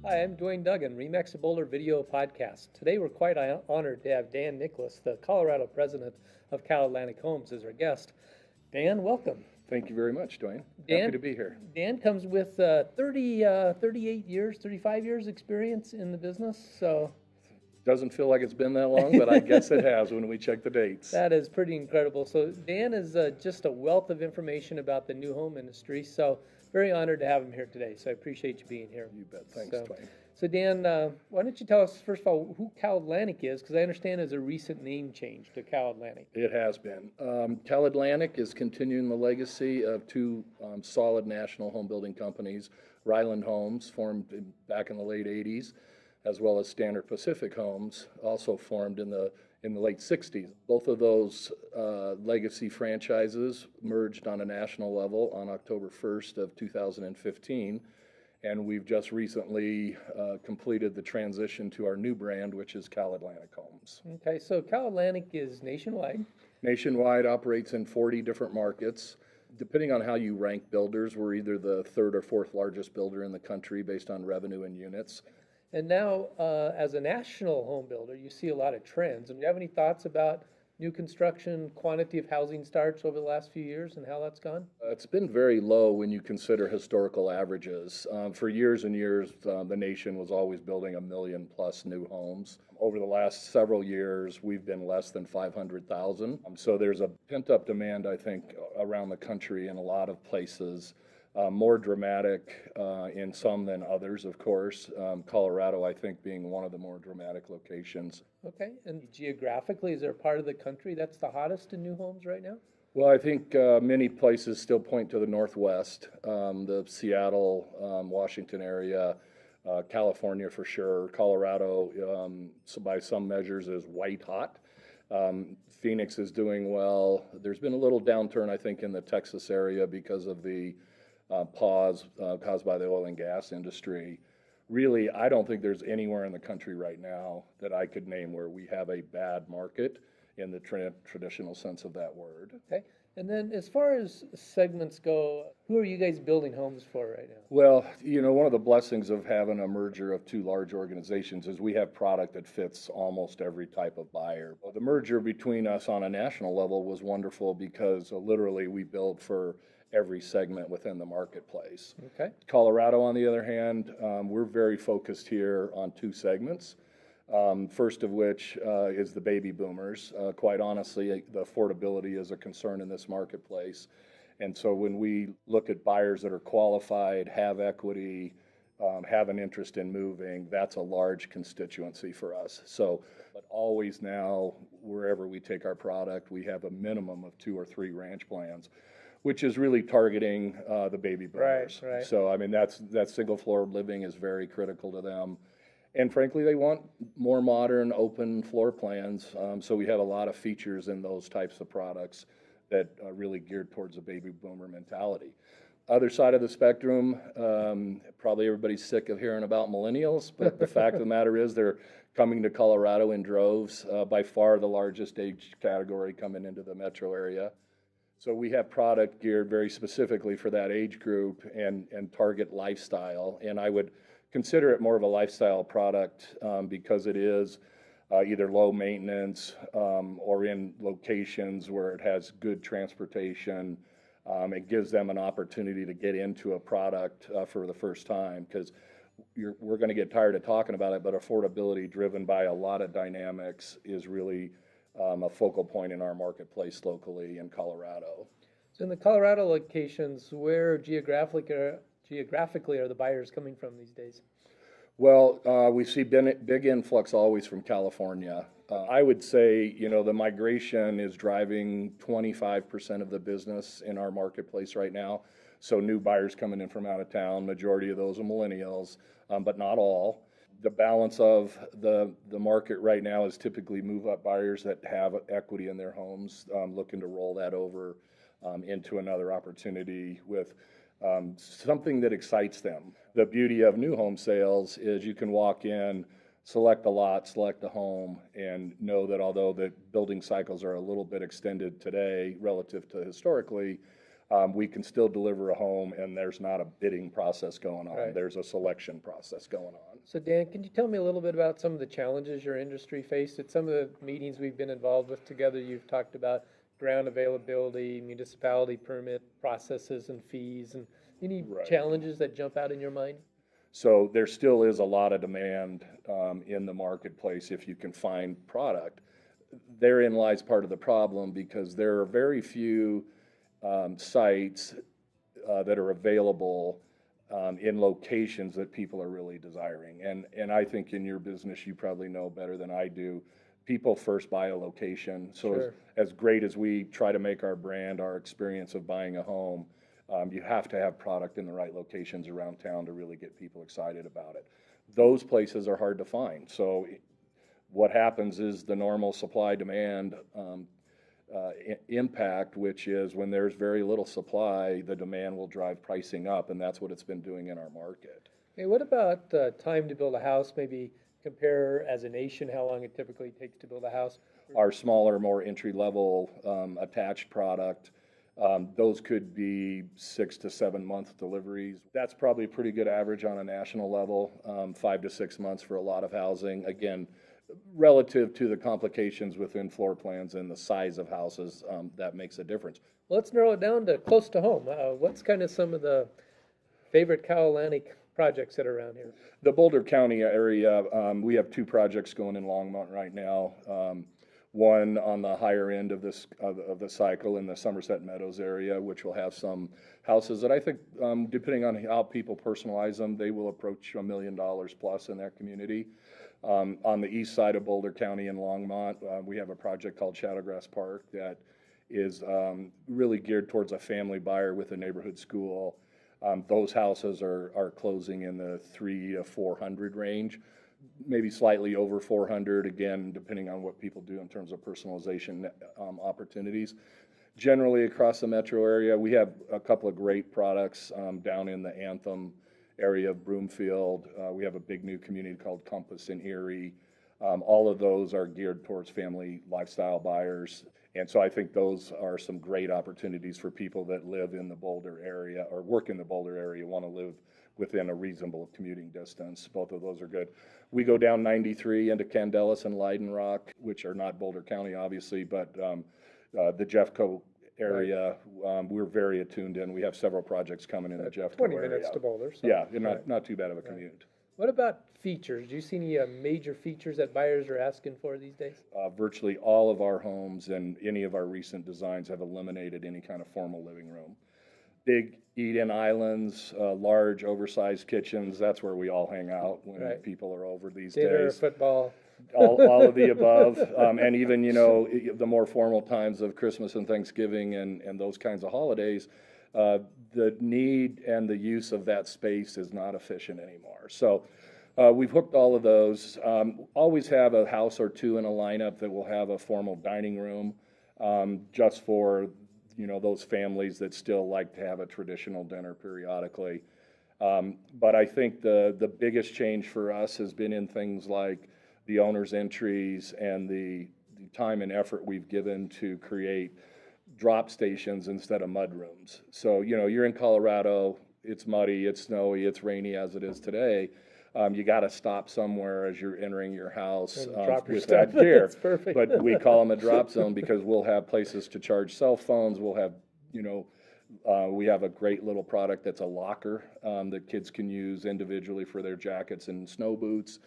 Hi, I'm Duane Duggan, Remax Boulder Video Podcast. Today we're quite honored to have Dan Nickless, the Colorado president of CalAtlantic Homes, as our guest. Dan, welcome. Thank you very much, Duane. Dan, Happy to be here. Dan comes with 38 years, 35 years experience in the business, so Doesn't feel like it's been that long, but I guess it has when we check the dates. that is pretty incredible. So Dan is just a wealth of information about the new home industry, so very honored to have him here today. So I appreciate you being here. You bet. Thanks, Duane. So Dan, why don't you tell us, first of all, who CalAtlantic is, because I understand there's a recent name change to CalAtlantic. It has been. CalAtlantic is continuing the legacy of two solid national home building companies, Ryland Homes, formed back in the late 80s, as well as Standard Pacific Homes, also formed in the late 60s. Both of those legacy franchises merged on a national level on October 1st of 2015, and we've just recently completed the transition to our new brand, which is CalAtlantic Homes. Okay, so CalAtlantic is nationwide. Nationwide, operates in 40 different markets. Depending on how you rank builders, we're either the third or fourth largest builder in the country based on revenue and units. And now, as a national home builder, you see a lot of trends. And do you have any thoughts about new construction, quantity of housing starts over the last few years and how that's gone? It's been very low when you consider historical averages. For years and years, the nation was always building 1 million plus new homes. Over the last several years, we've been less than 500,000. So there's a pent-up demand, I think, around the country in a lot of places. More dramatic in some than others, of course. Colorado, I think, being one of the more dramatic locations. Okay, and geographically, is there a part of the country that's the hottest in new homes right now? Well, I think many places still point to the Northwest, the Seattle, Washington area, California for sure. Colorado, so by some measures, is white hot. Phoenix is doing well. There's been a little downturn, I think, in the Texas area because of the pause caused by the oil and gas industry. Really, I don't think there's anywhere in the country right now that I could name where we have a bad market in the traditional sense of that word. Okay, and then as far as segments go, who are you guys building homes for right now? Well, one of the blessings of having a merger of two large organizations is we have product that fits almost every type of buyer. The merger between us on a national level was wonderful because literally we build for every segment within the marketplace. Okay. Colorado, on the other hand, we're very focused here on two segments. First of which is the baby boomers. Quite honestly, the affordability is a concern in this marketplace. And so when we look at buyers that are qualified, have equity, have an interest in moving, that's a large constituency for us. So, but always now, wherever we take our product, we have a minimum of 2 or 3 ranch plans, which is really targeting the baby boomers. Right. So, I mean, that single floor living is very critical to them. And frankly, they want more modern, open floor plans. So we have a lot of features in those types of products that are really geared towards a baby boomer mentality. Other side of the spectrum, probably everybody's sick of hearing about millennials, but the fact of the matter is they're coming to Colorado in droves, by far the largest age category coming into the metro area. So we have product geared very specifically for that age group and target lifestyle. And I would consider it more of a lifestyle product because it is either low maintenance or in locations where it has good transportation. It gives them an opportunity to get into a product for the first time because we're going to get tired of talking about it, but affordability driven by a lot of dynamics is really a focal point in our marketplace locally in Colorado. So in the Colorado locations, where geographically are the buyers coming from these days? Well, we see big influx always from California. I would say, the migration is driving 25% of the business in our marketplace right now. So new buyers coming in from out of town, majority of those are millennials, but not all. The balance of the market right now is typically move-up buyers that have equity in their homes, looking to roll that over into another opportunity with something that excites them. The beauty of new home sales is you can walk in, select a lot, select a home, and know that although the building cycles are a little bit extended today relative to historically, we can still deliver a home, and there's not a bidding process going on. Right. There's a selection process going on. So Dan, can you tell me a little bit about some of the challenges your industry faced? At some of the meetings we've been involved with together, you've talked about ground availability, municipality permit processes and fees, and any Right. challenges that jump out in your mind? So there still is a lot of demand in the marketplace if you can find product. Therein lies part of the problem, because there are very few sites that are available in locations that people are really desiring. And I think in your business, you probably know better than I do, people first buy a location. So Sure. as great as we try to make our brand, our experience of buying a home, you have to have product in the right locations around town to really get people excited about it. Those places are hard to find. So what happens is the normal supply-demand impact, which is when there's very little supply, the demand will drive pricing up, and that's what it's been doing in our market. Hey, what about time to build a house? Maybe compare as a nation how long it typically takes to build a house. Our smaller, more entry-level attached product, those could be 6 to 7 month deliveries. That's probably a pretty good average on a national level, 5 to 6 months for a lot of housing. Again, relative to the complications within floor plans and the size of houses, that makes a difference. Well, let's narrow it down to close to home. What's kind of some of the favorite CalAtlantic projects that are around here? The Boulder County area, we have 2 projects going in Longmont right now. One on the higher end of the cycle in the Somerset Meadows area, which will have some houses that I think, depending on how people personalize them, they will approach $1 million plus in that community. On the east side of Boulder County in Longmont, we have a project called Shadowgrass Park that is really geared towards a family buyer with a neighborhood school. Those houses are closing in the 300 to 400 range, maybe slightly over 400, again, depending on what people do in terms of personalization opportunities. Generally, across the metro area, we have a couple of great products down in the Anthem area of Broomfield. We have a big new community called Compass in Erie. All of those are geared towards family lifestyle buyers. And so I think those are some great opportunities for people that live in the Boulder area or work in the Boulder area, want to live within a reasonable commuting distance. Both of those are good. We go down 93 into Candelas and Leiden Rock, which are not Boulder County, obviously, but the Jeffco area, we're very attuned in. We have several projects coming in the Jeffco 20 area. minutes to Boulder. So. Yeah, not too bad of a commute. What about features? Do you see any major features that buyers are asking for these days? Virtually all of our homes and any of our recent designs have eliminated any kind of formal living room. Big eat-in islands, large oversized kitchens, that's where we all hang out when people are over these Dinner, days. football. All of the above, and even, the more formal times of Christmas and Thanksgiving and those kinds of holidays, the need and the use of that space is not efficient anymore. So we've hooked all of those. Always have a house or two in a lineup that will have a formal dining room, just for those families that still like to have a traditional dinner periodically. But I think the biggest change for us has been in things like the owner's entries and the time and effort we've given to create drop stations instead of mud rooms. So, you're in Colorado, it's muddy, it's snowy, it's rainy as it is today. You got to stop somewhere as you're entering your house with that gear. That's perfect. But we call them a drop zone because we'll have places to charge cell phones. We'll have, we have a great little product that's a locker that kids can use individually for their jackets and snow boots,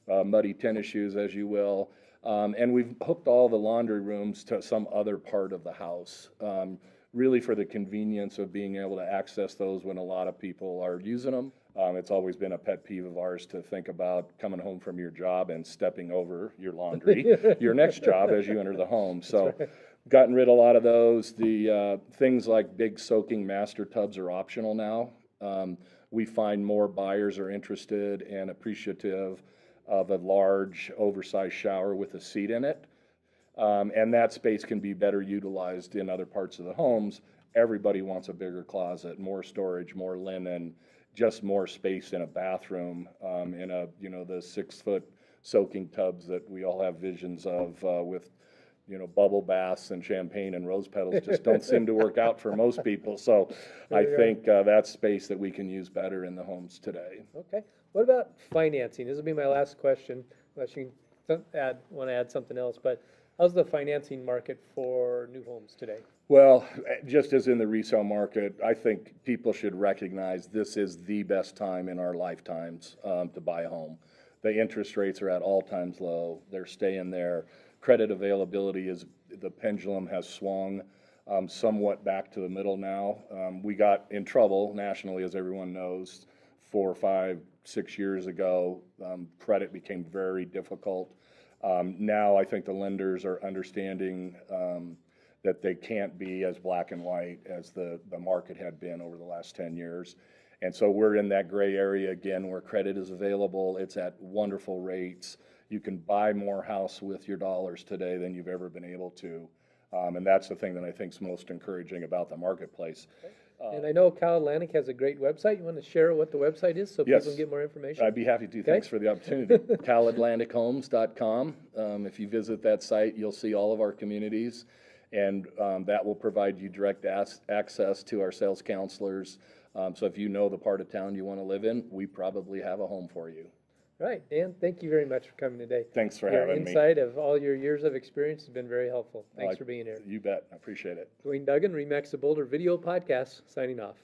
muddy tennis shoes, as you will. And we've hooked all the laundry rooms to some other part of the house, really for the convenience of being able to access those when a lot of people are using them. It's always been a pet peeve of ours to think about coming home from your job and stepping over your laundry, your next job as you enter the home. So gotten rid of a lot of those. The things like big soaking master tubs are optional now. We find more buyers are interested and appreciative of a large oversized shower with a seat in it. And that space can be better utilized in other parts of the homes. Everybody wants a bigger closet, more storage, more linen, just more space in a bathroom, in the 6-foot soaking tubs that we all have visions of with bubble baths and champagne and rose petals just don't seem to work out for most people. So I think that's space that we can use better in the homes today. Okay. What about financing? This will be my last question, unless you want to add something else. But how's the financing market for new homes today? Well, just as in the resale market, I think people should recognize this is the best time in our lifetimes to buy a home. The interest rates are at all-time low. They're staying there. Credit availability the pendulum has swung somewhat back to the middle now. We got in trouble nationally, as everyone knows, 4, 5, 6 years ago. Credit became very difficult. Now I think the lenders are understanding that they can't be as black and white as the market had been over the last 10 years. And so we're in that gray area again where credit is available. It's at wonderful rates. You can buy more house with your dollars today than you've ever been able to. And that's the thing that I think is most encouraging about the marketplace. Okay. And I know CalAtlantic has a great website. You want to share what the website is so people can get more information? I'd be happy to. Thanks for the opportunity. CalAtlanticHomes.com. If you visit that site, you'll see all of our communities, and that will provide you direct access to our sales counselors. So if you know the part of town you want to live in, we probably have a home for you. All right, Dan, thank you very much for coming today. Thanks for having me. Your insight of all your years of experience has been very helpful. Thanks for being here. You bet. I appreciate it. Duane Duggan, RE/MAX the Boulder Video Podcast, signing off.